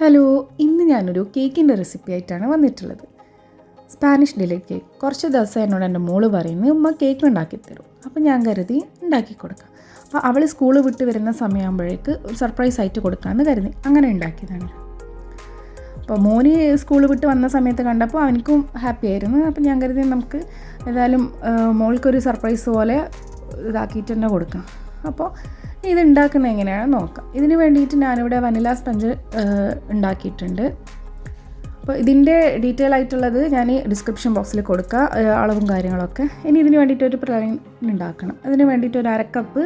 Hello, ഇന്ന് ഞാനൊരു കേക്കിൻ്റെ റെസിപ്പി ആയിട്ടാണ് വന്നിട്ടുള്ളത്. Spanish delight cake. കുറച്ച് ദിവസം എന്നോട് എൻ്റെ മോള് പറയുന്നത് ഉമ്മ കേക്ക് ഉണ്ടാക്കി തരും. അപ്പോൾ ഞാൻ കരുതി ഉണ്ടാക്കി കൊടുക്കാം. അപ്പോൾ അവൾ സ്കൂൾ വിട്ട് വരുന്ന സമയമാകുമ്പോഴേക്ക് ഒരു സർപ്രൈസ് ആയിട്ട് കൊടുക്കാമെന്ന് കരുതി അങ്ങനെ ഉണ്ടാക്കിയതാണ്. അപ്പോൾ മോന് സ്കൂൾ വിട്ട് വന്ന സമയത്ത് കണ്ടപ്പോൾ അവനക്കും ഹാപ്പി ആയിരുന്നു. അപ്പോൾ ഞാൻ കരുതി നമുക്ക് ഏതായാലും മോൾക്കൊരു സർപ്രൈസ് പോലെ ഇതാക്കിയിട്ട് തന്നെ കൊടുക്കാം. അപ്പോൾ ഇത് ഉണ്ടാക്കുന്നത് എങ്ങനെയാണെന്ന് നോക്കാം. ഇതിന് വേണ്ടിയിട്ട് ഞാനിവിടെ വനില സ്പഞ്ച് ഉണ്ടാക്കിയിട്ടുണ്ട്. അപ്പോൾ ഇതിൻ്റെ ഡീറ്റെയിൽ ആയിട്ടുള്ളത് ഞാൻ ഡിസ്ക്രിപ്ഷൻ ബോക്സിൽ കൊടുക്കുക, അളവും കാര്യങ്ങളൊക്കെ. ഇനി ഇതിന് വേണ്ടിയിട്ട് ഒരു പ്ലെയിൻ ഉണ്ടാക്കണം. അതിന് വേണ്ടിയിട്ട് ഒരു അരക്കപ്പ്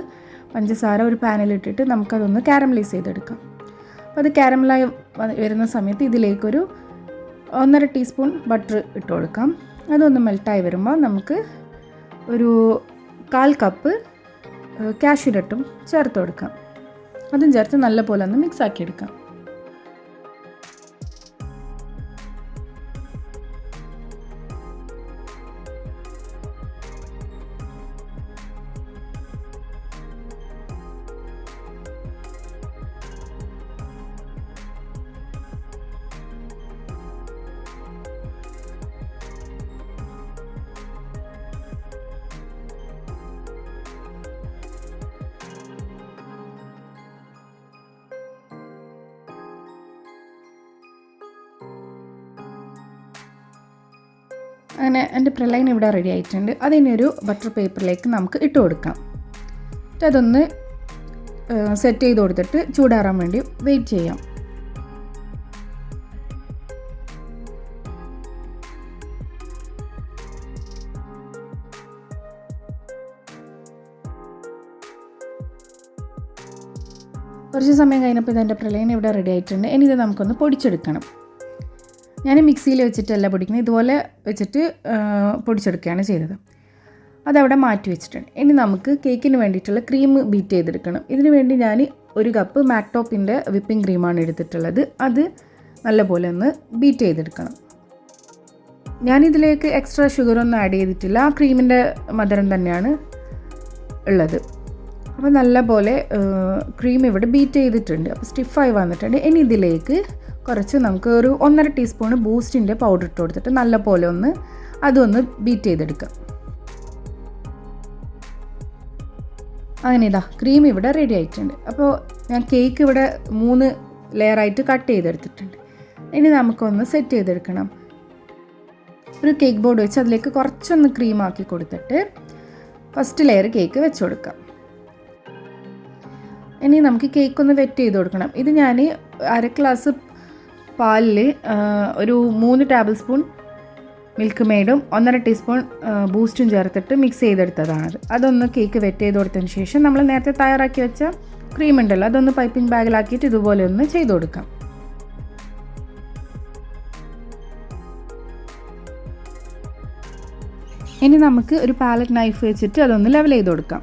പഞ്ചസാര ഒരു പാനിലിട്ടിട്ട് നമുക്കതൊന്ന് കാരമലൈസ് ചെയ്തെടുക്കാം. അപ്പോൾ അത് കാരമലായി വരുന്ന സമയത്ത് ഇതിലേക്കൊരു 1.5 ടീസ്പൂൺ ബട്ടർ ഇട്ട് കൊടുക്കാം. അതൊന്ന് മെൽട്ടായി വരുമ്പോൾ നമുക്ക് ഒരു 1/4 കപ്പ് കാഷ്യൂനട്ടും ചേർത്ത് കൊടുക്കാം. അതും ചേർത്ത് നല്ലപോലെ ഒന്ന് മിക്സ് ആക്കി എടുക്കാം. അങ്ങനെ എൻ്റെ പ്രലൈൻ ഇവിടെ റെഡി ആയിട്ടുണ്ട്. അതിനൊരു ബട്ടർ പേപ്പറിലേക്ക് നമുക്ക് ഇട്ട് കൊടുക്കാം. എന്നിട്ട് അതൊന്ന് സെറ്റ് ചെയ്ത് കൊടുത്തിട്ട് ചൂടാറാൻ വേണ്ടി വെയിറ്റ് ചെയ്യാം. കുറച്ച് സമയം കഴിഞ്ഞപ്പോൾ ഇതെൻ്റെ പ്രലൈൻ ഇവിടെ റെഡി ആയിട്ടുണ്ട്. ഇനി ഇത് നമുക്കൊന്ന് പൊടിച്ചെടുക്കണം. ഞാൻ മിക്സിയിൽ വെച്ചിട്ടല്ല പൊടിക്കുന്നത്, ഇതുപോലെ വെച്ചിട്ട് പൊടിച്ചെടുക്കുകയാണ് ചെയ്തത്. അതവിടെ മാറ്റി വെച്ചിട്ടുണ്ട്. ഇനി നമുക്ക് കേക്കിന് വേണ്ടിയിട്ടുള്ള ക്രീം ബീറ്റ് ചെയ്തെടുക്കണം. ഇതിന് വേണ്ടി ഞാൻ 1 കപ്പ് മാക്ടോപ്പിൻ്റെ വിപ്പിംഗ് ക്രീമാണ് എടുത്തിട്ടുള്ളത്. അത് നല്ലപോലെ ഒന്ന് ബീറ്റ് ചെയ്തെടുക്കണം. ഞാനിതിലേക്ക് എക്സ്ട്രാ ഷുഗറൊന്നും ആഡ് ചെയ്തിട്ടില്ല, ആ ക്രീമിൻ്റെ മധുരം തന്നെയാണ് ഉള്ളത്. അപ്പോൾ നല്ലപോലെ ക്രീം ഇവിടെ ബീറ്റ് ചെയ്തിട്ടുണ്ട്. അപ്പോൾ സ്റ്റിഫായി വന്നിട്ടുണ്ട്. ഇനി ഇതിലേക്ക് കുറച്ച് നമുക്ക് ഒരു 1.5 ടീസ്പൂൺ ബൂസ്റ്റിൻ്റെ പൗഡർ ഇട്ട് കൊടുത്തിട്ട് നല്ലപോലെ അതൊന്ന് ബീറ്റ് ചെയ്തെടുക്കാം. അങ്ങനെ ഇതാ ക്രീം ഇവിടെ റെഡി ആയിട്ടുണ്ട്. അപ്പോൾ ഞാൻ കേക്ക് ഇവിടെ 3 ലെയറായിട്ട് കട്ട് ചെയ്തെടുത്തിട്ടുണ്ട്. ഇനി നമുക്കൊന്ന് സെറ്റ് ചെയ്തെടുക്കണം. ഒരു കേക്ക് ബോർഡ് വെച്ച് അതിലേക്ക് കുറച്ചൊന്ന് ക്രീം ആക്കി കൊടുത്തിട്ട് ഫസ്റ്റ് ലെയർ കേക്ക് വെച്ച് കൊടുക്കാം. ഇനി നമുക്ക് കേക്ക് ഒന്ന് വെറ്റ് ചെയ്ത് കൊടുക്കണം. ഇത് ഞാൻ 1/2 ഗ്ലാസ് പാലിൽ ഒരു 3 ടേബിൾ സ്പൂൺ മിൽക്ക് മെയ്ഡും 1.5 ടീസ്പൂൺ ബൂസ്റ്റും ചേർത്തിട്ട് മിക്സ് ചെയ്തെടുത്തതാണ്. അതൊന്ന് കേക്ക് വെറ്റ് ചെയ്ത് കൊടുത്തതിന് ശേഷം നമ്മൾ നേരത്തെ തയ്യാറാക്കി വെച്ച ക്രീം ഉണ്ടല്ലോ, അതൊന്ന് പൈപ്പിംഗ് ബാഗിലാക്കിയിട്ട് ഇതുപോലെ ഒന്ന് ചെയ്ത് കൊടുക്കാം. ഇനി നമുക്ക് ഒരു പാലറ്റ് നൈഫ് വെച്ചിട്ട് അതൊന്ന് ലെവൽ ചെയ്ത് കൊടുക്കാം.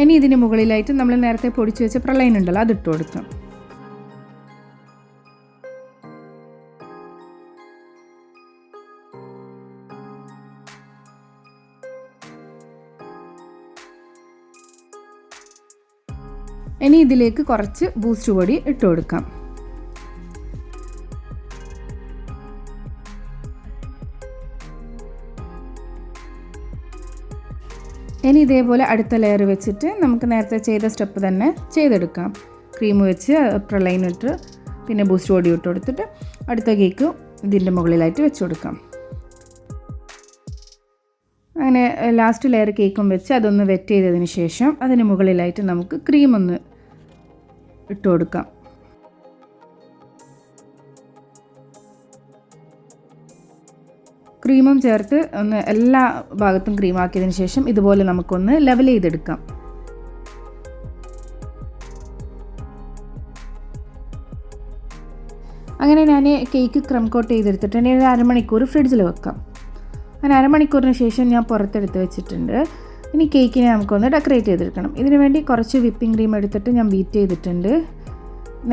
ഇനി ഇതിന് മുകളിലായിട്ട് നമ്മൾ നേരത്തെ പൊടിച്ച് വെച്ച പ്രലൈൻ ഉണ്ടല്ലോ, അതിട്ട് കൊടുക്കാം. ഇനി ഇതിലേക്ക് കുറച്ച് ബൂസ്റ്റ് പൊടി ഇട്ട് കൊടുക്കാം. ഇനി ഇതേപോലെ അടുത്ത ലെയർ വെച്ചിട്ട് നമുക്ക് നേരത്തെ ചെയ്ത സ്റ്റെപ്പ് തന്നെ ചെയ്തെടുക്കാം. ക്രീം വെച്ച് പ്രലൈൻ ഇട്ട് പിന്നെ ബൂസ്റ്റ് പൊടി ഇട്ട് കൊടുത്തിട്ട് അടുത്ത കേക്ക് ഇതിൻ്റെ മുകളിലായിട്ട് വെച്ച് കൊടുക്കാം. അങ്ങനെ ലാസ്റ്റ് ലെയർ കേക്കും വെച്ച് അതൊന്ന് വെറ്റ് ചെയ്തതിന് ശേഷം അതിന് മുകളിലായിട്ട് നമുക്ക് ക്രീം ഒന്ന് ഇട്ട് കൊടുക്കാം. ക്രീമും ചേർത്ത് ഒന്ന് എല്ലാ ഭാഗത്തും ക്രീം ആക്കിയതിന് ശേഷം ഇതുപോലെ നമുക്കൊന്ന് ലെവൽ ചെയ്തെടുക്കാം. അങ്ങനെ ഞാൻ കേക്ക് ക്രം കോട്ട് ചെയ്തെടുത്തിട്ട് ഇനി 1/2 മണിക്കൂർ ഫ്രിഡ്ജിൽ വെക്കാം. അങ്ങനെ 1/2 മണിക്കൂറിന് ശേഷം ഞാൻ പുറത്തെടുത്ത് വെച്ചിട്ടുണ്ട്. ഇനി കേക്കിനെ നമുക്കൊന്ന് ഡെക്കറേറ്റ് ചെയ്തെടുക്കണം. ഇതിനു വേണ്ടി കുറച്ച് വിപ്പിംഗ് ക്രീം എടുത്തിട്ട് ഞാൻ ബീറ്റ് ചെയ്തിട്ടുണ്ട്.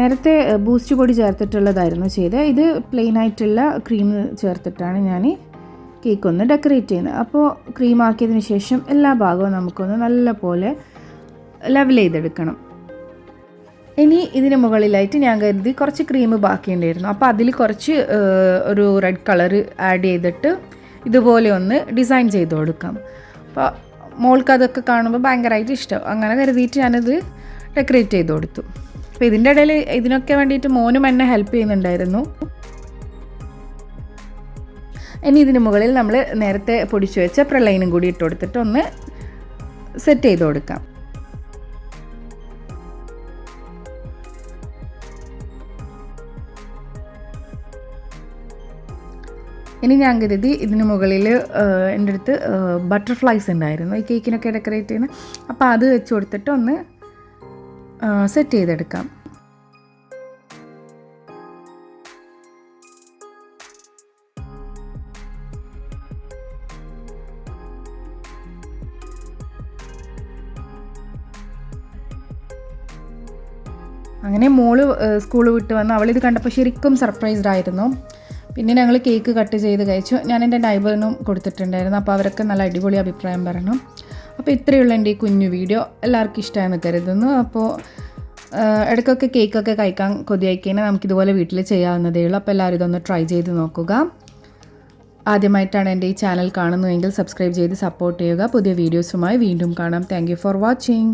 നേരത്തെ ബൂസ്റ്റ് പൊടി ചേർത്തിട്ടുള്ളതായിരുന്നു ചെയ്തത്. ഇത് പ്ലെയിൻ ആയിട്ടുള്ള ക്രീം ചേർത്തിട്ടാണ് ഞാൻ കേക്ക് ഒന്ന് ഡെക്കറേറ്റ് ചെയ്യുന്നത്. അപ്പോൾ ക്രീം ആക്കിയതിന് ശേഷം എല്ലാ ഭാഗവും നമുക്കൊന്ന് നല്ലപോലെ ലെവൽ ചെയ്തെടുക്കണം. ഇനി ഇതിന് മുകളിലായിട്ട് ഞാൻ കരുതി കുറച്ച് ക്രീം ബാക്കിയുണ്ടായിരുന്നു. അപ്പോൾ അതിൽ കുറച്ച് ഒരു റെഡ് കളർ ആഡ് ചെയ്തിട്ട് ഇതുപോലെ ഒന്ന് ഡിസൈൻ ചെയ്ത് കൊടുക്കാം. അപ്പോൾ മോൾക്ക് അതൊക്കെ കാണുമ്പോൾ ഭയങ്കരമായിട്ട് ഇഷ്ടം. അങ്ങനെ കരുതിയിട്ട് ഞാനത് ഡെക്കറേറ്റ് ചെയ്ത് കൊടുത്തു. അപ്പോൾ ഇതിൻ്റെ ഇടയിൽ ഇതിനൊക്കെ വേണ്ടിയിട്ട് മോനും എന്നെ ഹെൽപ്പ് ചെയ്യുന്നുണ്ടായിരുന്നു. ഇനി ഇതിന് മുകളിൽ നമ്മൾ നേരത്തെ പൊടിച്ചു വെച്ച പ്രളയനും കൂടി ഇട്ട് കൊടുത്തിട്ട് ഒന്ന് സെറ്റ് ചെയ്ത് കൊടുക്കാം. ഇനി ഞാൻ കരുതി ഇതിന് മുകളിൽ എൻ്റെ അടുത്ത് ബട്ടർഫ്ലൈസ് ഉണ്ടായിരുന്നു ഈ കേക്കിനൊക്കെ ഡെക്കറേറ്റ് ചെയ്യുന്നത്. അപ്പോൾ അത് വെച്ച് കൊടുത്തിട്ട് ഒന്ന് സെറ്റ് ചെയ്തെടുക്കാം. അങ്ങനെ മോള് സ്കൂൾ വിട്ട് വന്ന് അവളിത് കണ്ടപ്പോൾ ശരിക്കും സർപ്രൈസ്ഡ് ആയിരുന്നു. പിന്നെ ഞങ്ങൾ കേക്ക് കട്ട് ചെയ്ത് കഴിച്ചു. ഞാൻ എൻ്റെ നൈബറിനും കൊടുത്തിട്ടുണ്ടായിരുന്നു. അപ്പോൾ അവരൊക്കെ നല്ല അടിപൊളി അഭിപ്രായം പറഞ്ഞു. അപ്പോൾ ഇത്രയുള്ള എൻ്റെ ഈ കുഞ്ഞു വീഡിയോ എല്ലാവർക്കും ഇഷ്ടമായെന്ന് കരുതുന്നു. അപ്പോൾ ഇടയ്ക്കൊക്കെ കേക്കൊക്കെ കഴിക്കാൻ കൊതിയായിക്കഴിഞ്ഞാൽ നമുക്കിതുപോലെ വീട്ടിൽ ചെയ്യാവുന്നതേ ഉള്ളൂ. അപ്പോൾ എല്ലാവരും ഇതൊന്ന് ട്രൈ ചെയ്ത് നോക്കുക. ആദ്യമായിട്ടാണ് എൻ്റെ ഈ ചാനൽ കാണുന്നതെങ്കിൽ സബ്സ്ക്രൈബ് ചെയ്ത് സപ്പോർട്ട് ചെയ്യുക. പുതിയ വീഡിയോസുമായി വീണ്ടും കാണാം. Thank you for watching.